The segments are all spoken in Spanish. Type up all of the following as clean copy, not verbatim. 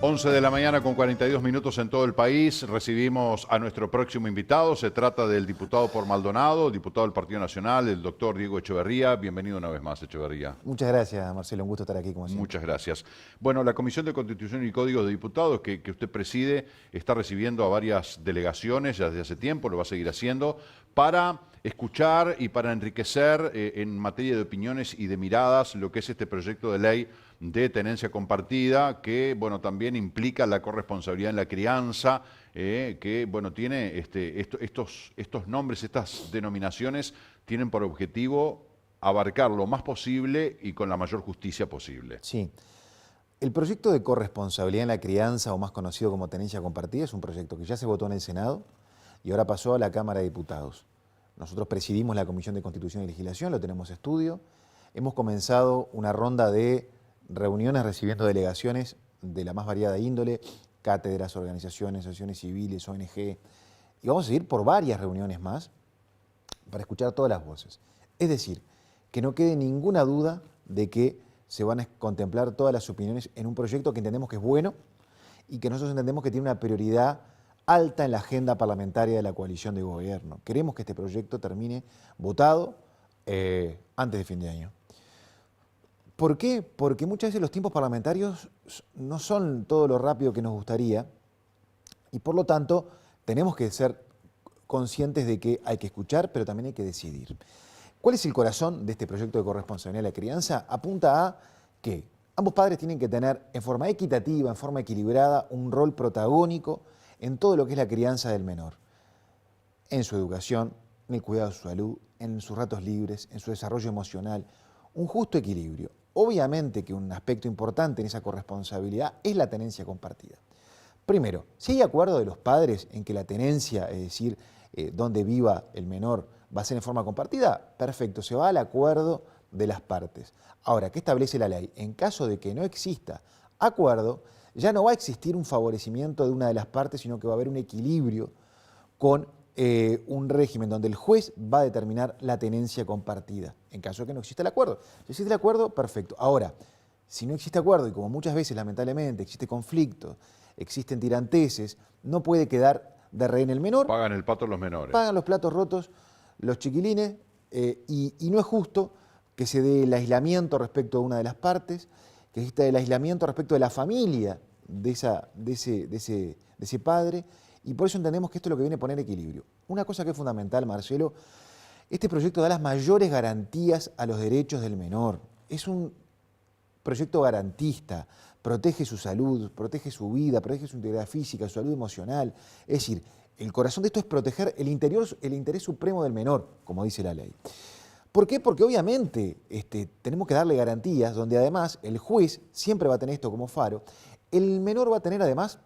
11 de la mañana con 42 minutos en todo el país. Recibimos a nuestro próximo invitado. Se trata del diputado por Maldonado, diputado del Partido Nacional, el doctor Diego Echeverría. Bienvenido una vez más, Echeverría. Muchas gracias, Marcelo. Un gusto estar aquí como siempre. Muchas gracias. Bueno, la Comisión de Constitución y Código de Diputados que usted preside está recibiendo a varias delegaciones ya desde hace tiempo, lo va a seguir haciendo, para escuchar y para enriquecer en materia de opiniones y de miradas lo que es este proyecto de ley de tenencia compartida, que bueno, también implica la corresponsabilidad en la crianza, que bueno, tiene estos nombres, estas denominaciones, tienen por objetivo abarcar lo más posible y con la mayor justicia posible. Sí. El proyecto de corresponsabilidad en la crianza, o más conocido como tenencia compartida, es un proyecto que ya se votó en el Senado y ahora pasó a la Cámara de Diputados. Nosotros presidimos la Comisión de Constitución y Legislación, lo tenemos estudio. Hemos comenzado una ronda de reuniones recibiendo delegaciones de la más variada índole, cátedras, organizaciones, asociaciones civiles, ONG, y vamos a seguir por varias reuniones más para escuchar todas las voces. Es decir, que no quede ninguna duda de que se van a contemplar todas las opiniones en un proyecto que entendemos que es bueno y que nosotros entendemos que tiene una prioridad alta en la agenda parlamentaria de la coalición de gobierno. Queremos que este proyecto termine votado antes de fin de año. ¿Por qué? Porque muchas veces los tiempos parlamentarios no son todo lo rápido que nos gustaría y por lo tanto tenemos que ser conscientes de que hay que escuchar, pero también hay que decidir. ¿Cuál es el corazón de este proyecto de corresponsabilidad de la crianza? Apunta a que ambos padres tienen que tener en forma equitativa, en forma equilibrada, un rol protagónico en todo lo que es la crianza del menor, en su educación, en el cuidado de su salud, en sus ratos libres, en su desarrollo emocional, un justo equilibrio. Obviamente que un aspecto importante en esa corresponsabilidad es la tenencia compartida. Primero, si hay acuerdo de los padres en que la tenencia, es decir, donde viva el menor, va a ser en forma compartida, perfecto, se va al acuerdo de las partes. Ahora, ¿qué establece la ley? En caso de que no exista acuerdo, ya no va a existir un favorecimiento de una de las partes, sino que va a haber un equilibrio con un régimen donde el juez va a determinar la tenencia compartida, en caso de que no exista el acuerdo. Si existe el acuerdo, perfecto. Ahora, si no existe acuerdo, y como muchas veces lamentablemente existe conflicto, existen tiranteses, no puede quedar de rehén el menor. Pagan el pato los menores. Pagan los platos rotos los chiquilines, y no es justo que se dé el aislamiento respecto a una de las partes, que exista el aislamiento respecto de la familia de ese padre, y por eso entendemos que esto es lo que viene a poner equilibrio. Una cosa que es fundamental, Marcelo, este proyecto da las mayores garantías a los derechos del menor. Es un proyecto garantista, protege su salud, protege su vida, protege su integridad física, su salud emocional. Es decir, el corazón de esto es proteger el interés supremo del menor, como dice la ley. ¿Por qué? Porque obviamente tenemos que darle garantías donde además el juez siempre va a tener esto como faro. El menor va a tener además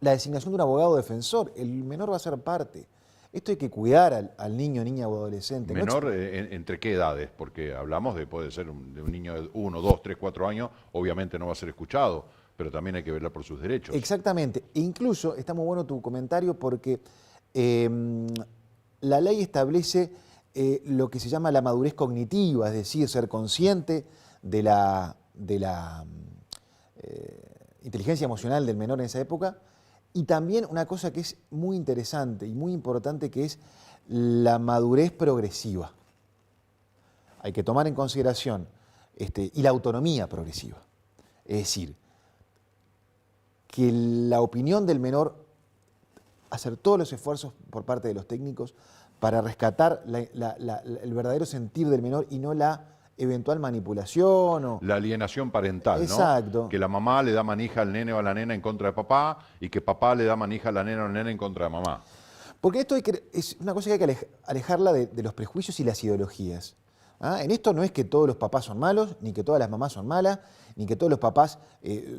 la designación de un abogado defensor. El menor va a ser parte. Esto hay que cuidar al niño, niña o adolescente. ¿Menor entre qué edades? Porque hablamos puede ser de un niño de 1, 2, 3, 4 años, obviamente no va a ser escuchado, pero también hay que velar por sus derechos. Exactamente. E incluso, está muy bueno tu comentario porque la ley establece lo que se llama la madurez cognitiva, es decir, ser consciente de la inteligencia emocional del menor en esa época. Y también una cosa que es muy interesante y muy importante, que es la madurez progresiva. Hay que tomar en consideración y la autonomía progresiva. Es decir, que la opinión del menor, hacer todos los esfuerzos por parte de los técnicos para rescatar el verdadero sentir del menor y no la eventual manipulación o... La alienación parental, exacto, ¿no? Que la mamá le da manija al nene o a la nena en contra de papá y que papá le da manija a la nena o al nene en contra de mamá. Porque esto es una cosa que hay que alejarla de los prejuicios y las ideologías. ¿Ah? En esto no es que todos los papás son malos, ni que todas las mamás son malas, ni que todos los papás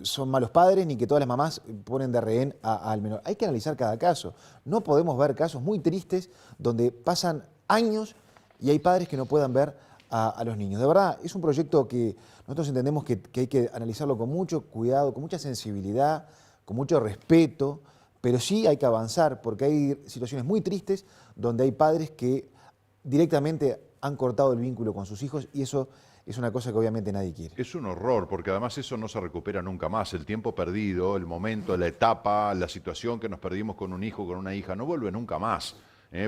son malos padres, ni que todas las mamás ponen de rehén al menor. Hay que analizar cada caso. No podemos ver casos muy tristes donde pasan años y hay padres que no puedan ver a los niños. De verdad, es un proyecto que nosotros entendemos que hay que analizarlo con mucho cuidado, con mucha sensibilidad, con mucho respeto, Pero sí hay que avanzar porque hay situaciones muy tristes donde hay padres que directamente han cortado el vínculo con sus hijos y eso es una cosa que obviamente nadie quiere. Es un horror, porque además eso no se recupera nunca más. El tiempo perdido, el momento, la etapa, la situación que nos perdimos con un hijo, con una hija, no vuelve nunca más.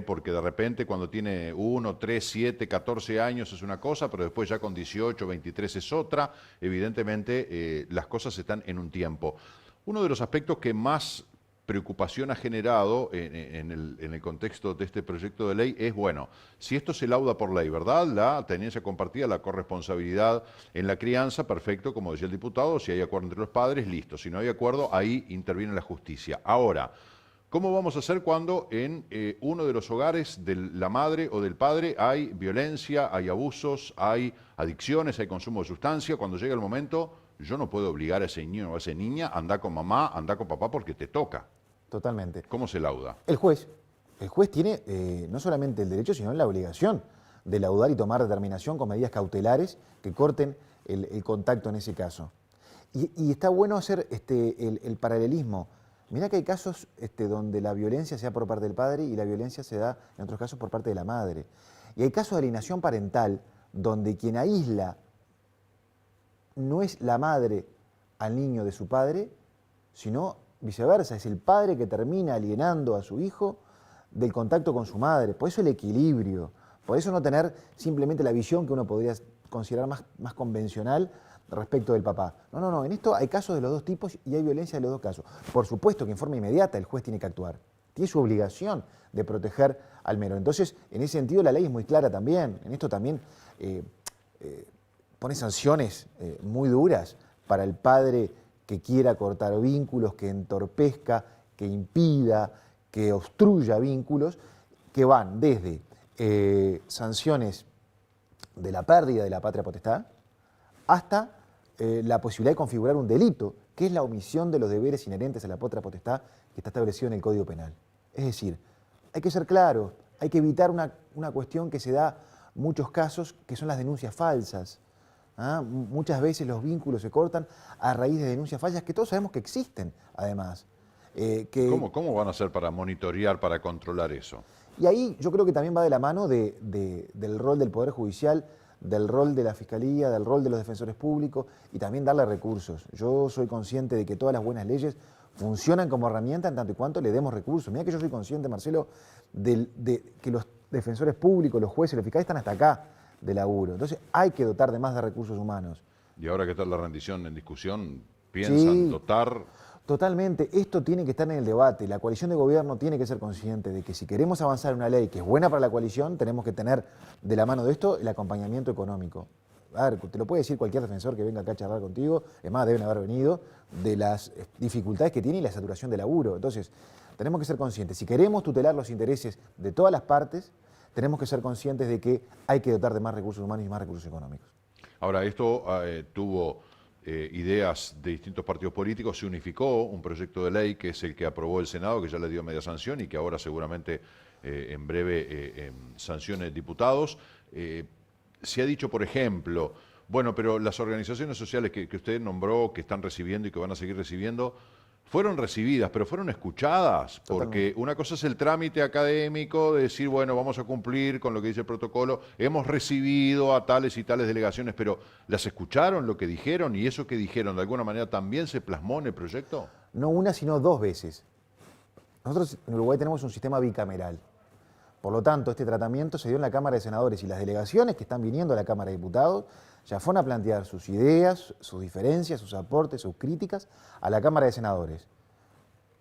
Porque de repente cuando tiene 1, 3, 7, 14 años es una cosa, pero después ya con 18, 23 es otra. Evidentemente las cosas están en un tiempo. Uno de los aspectos que más preocupación ha generado en el contexto de este proyecto de ley es, bueno, si esto se lauda por ley, ¿verdad? La tenencia compartida, la corresponsabilidad en la crianza, perfecto, como decía el diputado, si hay acuerdo entre los padres, listo. Si no hay acuerdo, ahí interviene la justicia. Ahora, ¿cómo vamos a hacer cuando en uno de los hogares de la madre o del padre hay violencia, hay abusos, hay adicciones, hay consumo de sustancia? Cuando llega el momento, yo no puedo obligar a ese niño o a esa niña a andar con mamá, a andar con papá porque te toca. Totalmente. ¿Cómo se lauda? El juez tiene no solamente el derecho, sino la obligación de laudar y tomar determinación con medidas cautelares que corten el contacto en ese caso. Y está bueno hacer el paralelismo. Mirá que hay casos donde la violencia se da por parte del padre y la violencia se da, en otros casos, por parte de la madre. Y hay casos de alienación parental donde quien aísla no es la madre al niño de su padre, sino viceversa, es el padre que termina alienando a su hijo del contacto con su madre. Por eso el equilibrio, por eso no tener simplemente la visión que uno podría considerar más convencional respecto del papá. No, en esto hay casos de los dos tipos y hay violencia de los dos casos. Por supuesto que en forma inmediata el juez tiene que actuar, tiene su obligación de proteger al menor. Entonces, en ese sentido la ley es muy clara también, en esto también pone sanciones muy duras para el padre que quiera cortar vínculos, que entorpezca, que impida, que obstruya vínculos, que van desde sanciones de la pérdida de la patria potestad hasta la posibilidad de configurar un delito, que es la omisión de los deberes inherentes a la patria potestad que está establecido en el Código Penal. Es decir, hay que ser claro, hay que evitar una cuestión que se da en muchos casos, que son las denuncias falsas. Muchas veces los vínculos se cortan a raíz de denuncias falsas que todos sabemos que existen, además. ¿Cómo van a hacer para monitorear, para controlar eso? Y ahí yo creo que también va de la mano del rol del Poder Judicial, del rol de la Fiscalía, del rol de los defensores públicos y también darle recursos. Yo soy consciente de que todas las buenas leyes funcionan como herramienta en tanto y cuanto le demos recursos. Mira que yo soy consciente, Marcelo, de que los defensores públicos, los jueces, los fiscales están hasta acá de laburo. Entonces hay que dotar de más de recursos humanos. Y ahora que está la rendición en discusión, ¿piensan dotar? Totalmente. Esto tiene que estar en el debate. La coalición de gobierno tiene que ser consciente de que si queremos avanzar en una ley que es buena para la coalición, tenemos que tener de la mano de esto el acompañamiento económico. A ver, te lo puede decir cualquier defensor que venga acá a charlar contigo, es más, deben haber venido, de las dificultades que tiene y la saturación de laburo. Entonces, tenemos que ser conscientes. Si queremos tutelar los intereses de todas las partes, tenemos que ser conscientes de que hay que dotar de más recursos humanos y más recursos económicos. Ahora, esto tuvo ideas de distintos partidos políticos, se unificó un proyecto de ley que es el que aprobó el Senado, que ya le dio media sanción y que ahora seguramente en breve sancione diputados. Se ha dicho, por ejemplo, bueno, pero las organizaciones sociales que usted nombró, que están recibiendo y que van a seguir recibiendo, fueron recibidas, pero fueron escuchadas, porque una cosa es el trámite académico de decir, bueno, vamos a cumplir con lo que dice el protocolo, hemos recibido a tales y tales delegaciones, pero ¿las escucharon lo que dijeron y eso que dijeron de alguna manera también se plasmó en el proyecto? No una, sino dos veces. Nosotros en Uruguay tenemos un sistema bicameral. Por lo tanto, este tratamiento se dio en la Cámara de Senadores y las delegaciones que están viniendo a la Cámara de Diputados ya fueron a plantear sus ideas, sus diferencias, sus aportes, sus críticas a la Cámara de Senadores.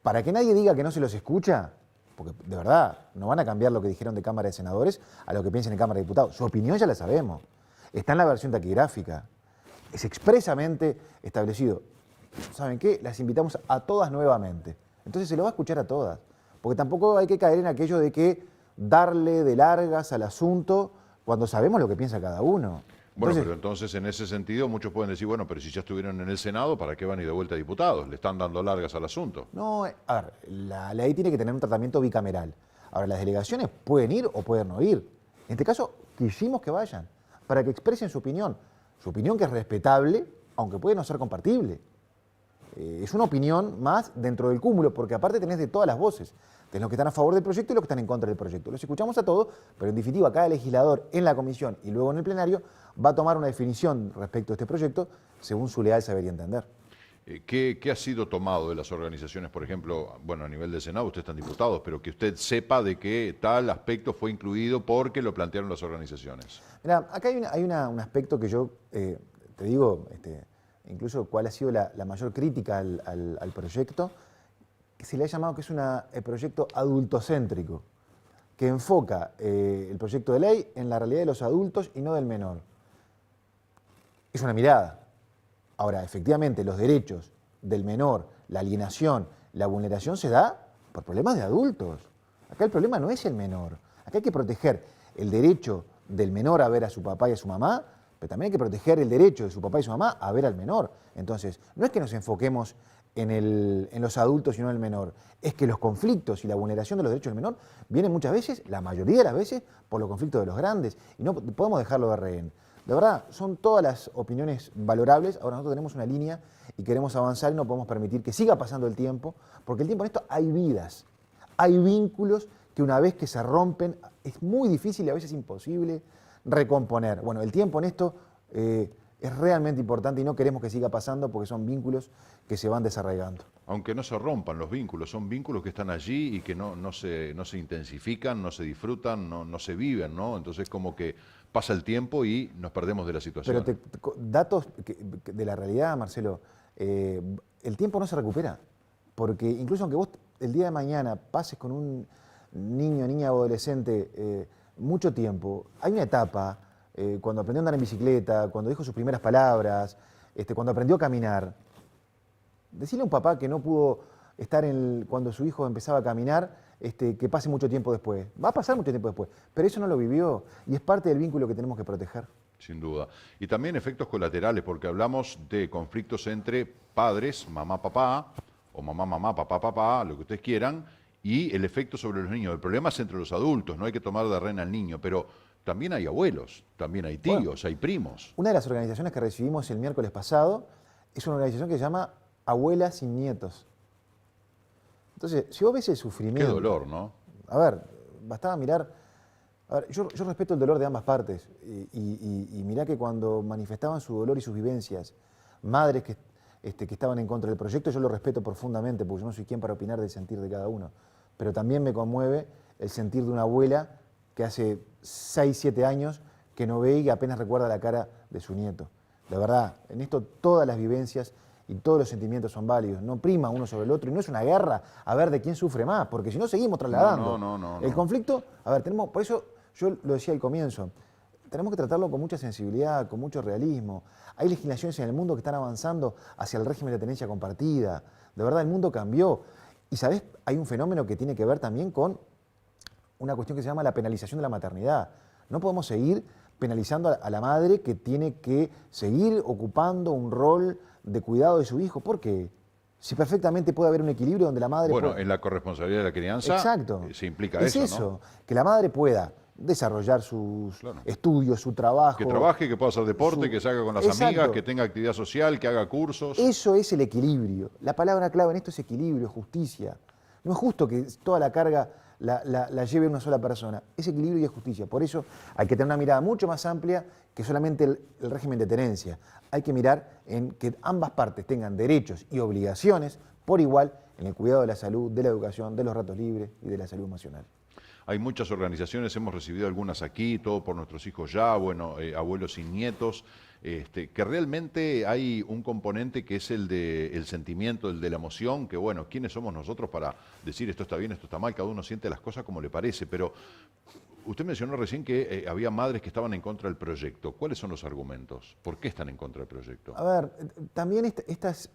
Para que nadie diga que no se los escucha, porque de verdad no van a cambiar lo que dijeron de Cámara de Senadores a lo que piensen en Cámara de Diputados. Su opinión ya la sabemos. Está en la versión taquigráfica. Es expresamente establecido. ¿Saben qué? Las invitamos a todas nuevamente. Entonces se lo va a escuchar a todas. Porque tampoco hay que caer en aquello de que darle de largas al asunto cuando sabemos lo que piensa cada uno. Bueno, pero entonces en ese sentido muchos pueden decir, bueno, pero si ya estuvieron en el Senado, ¿para qué van a ir de vuelta a diputados? Le están dando largas al asunto. No, a ver, la ley tiene que tener un tratamiento bicameral. Ahora, las delegaciones pueden ir o pueden no ir. En este caso, quisimos que vayan, para que expresen su opinión que es respetable, aunque puede no ser compartible. es una opinión más dentro del cúmulo, porque aparte tenés de todas las voces. Tenés los que están a favor del proyecto y los que están en contra del proyecto. Los escuchamos a todos, pero en definitiva cada legislador en la comisión y luego en el plenario va a tomar una definición respecto a este proyecto según su leal saber y entender. ¿Qué ha sido tomado de las organizaciones, por ejemplo, bueno, a nivel del Senado, ustedes están diputados, pero que usted sepa de que tal aspecto fue incluido porque lo plantearon las organizaciones? Mirá, acá hay un aspecto que yo te digo, incluso cuál ha sido la mayor crítica al proyecto, que se le ha llamado que es un proyecto adultocéntrico, que enfoca el proyecto de ley en la realidad de los adultos y no del menor. Es una mirada. Ahora, efectivamente, los derechos del menor, la alienación, la vulneración se da por problemas de adultos. Acá el problema no es el menor. Acá hay que proteger el derecho del menor a ver a su papá y a su mamá, pero también hay que proteger el derecho de su papá y su mamá a ver al menor. Entonces, no es que nos enfoquemos en los adultos y no en el menor, es que los conflictos y la vulneración de los derechos del menor vienen muchas veces, la mayoría de las veces, por los conflictos de los grandes, y no podemos dejarlo de rehén. De verdad, son todas las opiniones valorables. Ahora nosotros tenemos una línea y queremos avanzar y no podemos permitir que siga pasando el tiempo, porque el tiempo en esto hay vidas, hay vínculos que una vez que se rompen es muy difícil y a veces imposible recomponer. Bueno, el tiempo en esto es realmente importante y no queremos que siga pasando porque son vínculos que se van desarraigando. Aunque no se rompan los vínculos, son vínculos que están allí y que no se intensifican, no se disfrutan, no se viven, ¿no? Entonces como que pasa el tiempo y nos perdemos de la situación. Pero datos de la realidad, Marcelo, el tiempo no se recupera, porque incluso aunque vos el día de mañana pases con un niño, niña o adolescente mucho tiempo, hay una etapa, cuando aprendió a andar en bicicleta, cuando dijo sus primeras palabras, cuando aprendió a caminar. Decirle a un papá que no pudo estar cuando su hijo empezaba a caminar, que pase mucho tiempo después. Va a pasar mucho tiempo después, pero eso no lo vivió y es parte del vínculo que tenemos que proteger. Sin duda. Y también efectos colaterales, porque hablamos de conflictos entre padres, mamá, papá, o mamá, mamá, papá, papá, lo que ustedes quieran, y el efecto sobre los niños. El problema es entre los adultos, no hay que tomar de rehén al niño, pero también hay abuelos, también hay tíos, bueno, hay primos. Una de las organizaciones que recibimos el miércoles pasado es una organización que se llama Abuelas sin Nietos. Entonces, si vos ves el sufrimiento... Qué dolor, ¿no? A ver, bastaba mirar... A ver, yo respeto el dolor de ambas partes y mirá que cuando manifestaban su dolor y sus vivencias, madres que estaban en contra del proyecto, yo lo respeto profundamente porque yo no soy quien para opinar del sentir de cada uno. Pero también me conmueve el sentir de una abuela que hace 6, 7 años que no ve y apenas recuerda la cara de su nieto. De verdad, en esto todas las vivencias y todos los sentimientos son válidos, no prima uno sobre el otro y no es una guerra a ver de quién sufre más, porque si no seguimos trasladando. No. El conflicto, a ver, por eso yo lo decía al comienzo, tenemos que tratarlo con mucha sensibilidad, con mucho realismo. Hay legislaciones en el mundo que están avanzando hacia el régimen de tenencia compartida. De verdad, el mundo cambió. Y, ¿sabés? Hay un fenómeno que tiene que ver también con una cuestión que se llama la penalización de la maternidad. No podemos seguir penalizando a la madre que tiene que seguir ocupando un rol de cuidado de su hijo. ¿Por qué? Si perfectamente puede haber un equilibrio donde la madre... Bueno, en la corresponsabilidad de la crianza exacto, se implica es eso, ¿no? Que la madre pueda desarrollar sus estudios, su trabajo. Que trabaje, que pueda hacer deporte, que se haga con las amigas, que tenga actividad social, que haga cursos. Eso es el equilibrio. La palabra clave en esto es equilibrio, justicia. No es justo que toda la carga la lleve una sola persona. Es equilibrio y es justicia. Por eso hay que tener una mirada mucho más amplia que solamente el régimen de tenencia. Hay que mirar en que ambas partes tengan derechos y obligaciones por igual en el cuidado de la salud, de la educación, de los ratos libres y de la salud emocional. Hay muchas organizaciones, hemos recibido algunas aquí, todo por nuestros hijos ya, bueno, abuelos sin nietos, que realmente hay un componente que es el sentimiento, el de la emoción, que bueno, ¿quiénes somos nosotros para decir esto está bien, esto está mal? Cada uno siente las cosas como le parece, pero usted mencionó recién que había madres que estaban en contra del proyecto. ¿Cuáles son los argumentos? ¿Por qué están en contra del proyecto? A ver, también estas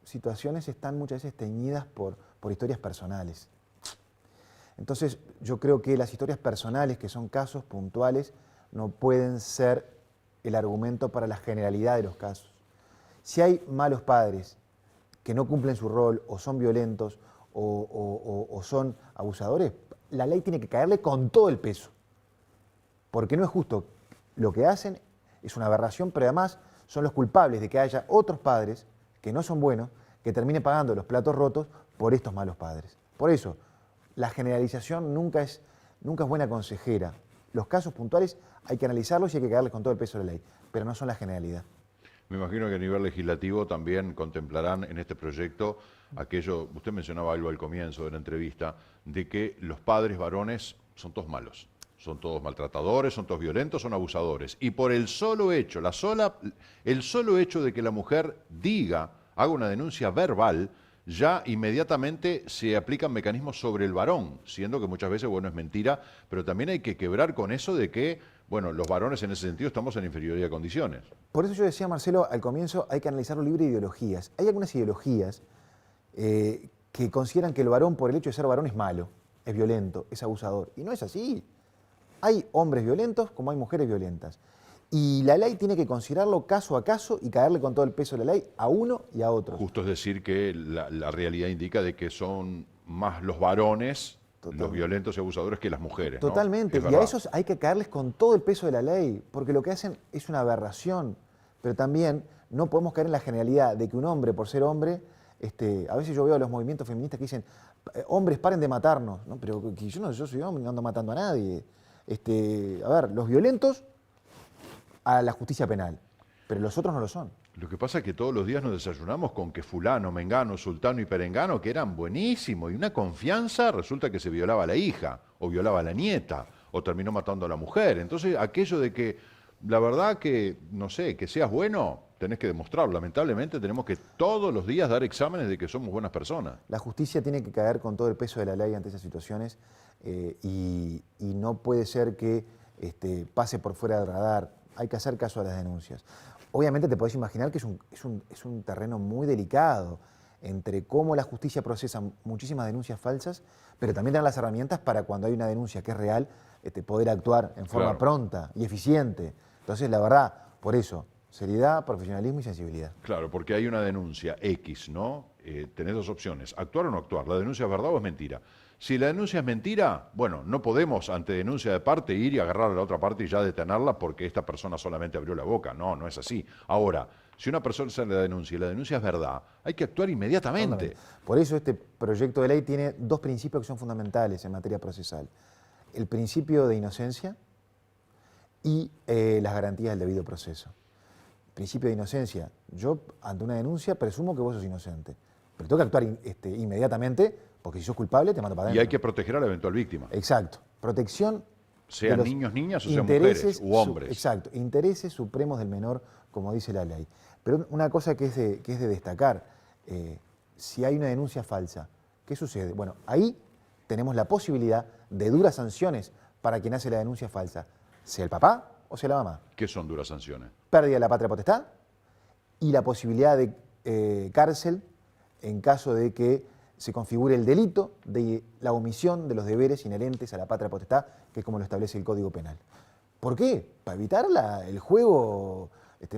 situaciones están muchas veces teñidas por historias personales. Entonces, yo creo que las historias personales, que son casos puntuales, no pueden ser el argumento para la generalidad de los casos. Si hay malos padres que no cumplen su rol, o son violentos, o son abusadores, la ley tiene que caerle con todo el peso. Porque no es justo. Lo que hacen es una aberración, pero además son los culpables de que haya otros padres que no son buenos, que termine pagando los platos rotos por estos malos padres. Por eso, la generalización nunca es buena consejera. Los casos puntuales hay que analizarlos y hay que caerles con todo el peso de la ley, pero no son la generalidad. Me imagino que a nivel legislativo también contemplarán en este proyecto aquello, usted mencionaba algo al comienzo de la entrevista, de que los padres varones son todos malos, son todos maltratadores, son todos violentos, son abusadores. Y por el solo hecho, el solo hecho de que la mujer haga una denuncia verbal, ya inmediatamente se aplican mecanismos sobre el varón, siendo que muchas veces, bueno, es mentira, pero también hay que quebrar con eso de que, bueno, los varones en ese sentido estamos en inferioridad de condiciones. Por eso yo decía, Marcelo, al comienzo hay que analizarlo libre de ideologías. Hay algunas ideologías que consideran que el varón, por el hecho de ser varón, es malo, es violento, es abusador. Y no es así. Hay hombres violentos como hay mujeres violentas. Y la ley tiene que considerarlo caso a caso y caerle con todo el peso de la ley a uno y a otro. Justo es decir que la realidad indica de que son más los varones, los violentos y abusadores, que las mujeres. Totalmente, ¿no? Y a esos hay que caerles con todo el peso de la ley, porque lo que hacen es una aberración. Pero también no podemos caer en la generalidad de que un hombre, por ser hombre, a veces yo veo a los movimientos feministas que dicen, hombres, paren de matarnos. ¿No? Pero yo soy hombre, no ando matando a nadie. A ver, los violentos a la justicia penal, pero los otros no lo son. Lo que pasa es que todos los días nos desayunamos con que fulano, mengano, sultano y perengano, que eran buenísimos, y una confianza, resulta que se violaba a la hija, o violaba a la nieta, o terminó matando a la mujer. Entonces, aquello de que, la verdad que, no sé, que seas bueno, tenés que demostrarlo. Lamentablemente tenemos que todos los días dar exámenes de que somos buenas personas. La justicia tiene que caer con todo el peso de la ley ante esas situaciones y no puede ser que pase por fuera del radar. Hay que hacer caso a las denuncias. Obviamente te podés imaginar que es un terreno muy delicado entre cómo la justicia procesa muchísimas denuncias falsas, pero también tener las herramientas para cuando hay una denuncia que es real, poder actuar en forma pronta y eficiente. Entonces, la verdad, por eso, seriedad, profesionalismo y sensibilidad. Claro, porque hay una denuncia X, ¿no? Tenés dos opciones, actuar o no actuar. ¿La denuncia es verdad o es mentira? Si la denuncia es mentira, bueno, no podemos ante denuncia de parte ir y agarrar a la otra parte y ya detenerla porque esta persona solamente abrió la boca. No, no es así. Ahora, si una persona sale la denuncia y la denuncia es verdad, hay que actuar inmediatamente. Por eso este proyecto de ley tiene dos principios que son fundamentales en materia procesal. El principio de inocencia y las garantías del debido proceso. Principio de inocencia. Yo, ante una denuncia, presumo que vos sos inocente. Pero tengo que actuar inmediatamente, porque si sos culpable, te mando para adentro. Y hay que proteger a la eventual víctima. Exacto. Protección. Sean niños, niñas o sean mujeres u hombres. Exacto. Intereses supremos del menor, como dice la ley. Pero una cosa que es de destacar, si hay una denuncia falsa, ¿qué sucede? Bueno, ahí tenemos la posibilidad de duras sanciones para quien hace la denuncia falsa, sea el papá o sea la mamá. ¿Qué son duras sanciones? Pérdida de la patria potestad y la posibilidad de cárcel en caso de que se configure el delito de la omisión de los deberes inherentes a la patria potestad, que es como lo establece el Código Penal. ¿Por qué? Para evitar el juego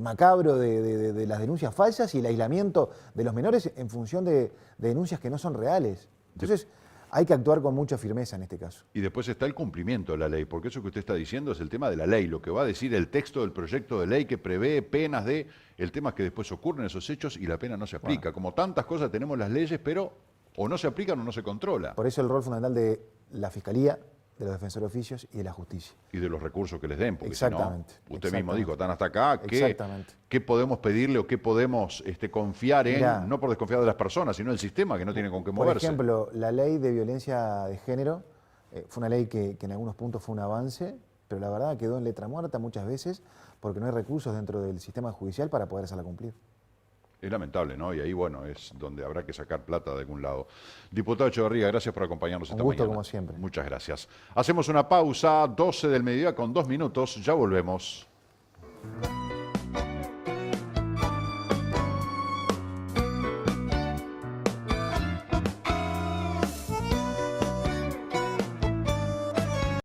macabro de las denuncias falsas y el aislamiento de los menores en función de denuncias que no son reales. Entonces, hay que actuar con mucha firmeza en este caso. Y después está el cumplimiento de la ley, porque eso que usted está diciendo es el tema de la ley, lo que va a decir el texto del proyecto de ley que prevé penas el tema es que después ocurren esos hechos y la pena no se aplica. Bueno. Como tantas cosas tenemos las leyes, pero o no se aplican o no se controla. Por eso el rol fundamental de la Fiscalía, de los defensores de oficios y de la justicia. Y de los recursos que les den, porque exactamente, si no, usted mismo dijo, están hasta acá, ¿qué podemos pedirle o qué podemos confiar en, Mirá, no por desconfiar de las personas, sino del sistema que no tiene con qué moverse? Por ejemplo, la ley de violencia de género fue una ley que en algunos puntos fue un avance, pero la verdad quedó en letra muerta muchas veces porque no hay recursos dentro del sistema judicial para poder hacerla cumplir. Es lamentable, ¿no? Y ahí, bueno, es donde habrá que sacar plata de algún lado. Diputado Echeverría, gracias por acompañarnos esta mañana. Un gusto, como siempre. Muchas gracias. Hacemos una pausa, 12 del mediodía con 2 minutos, ya volvemos.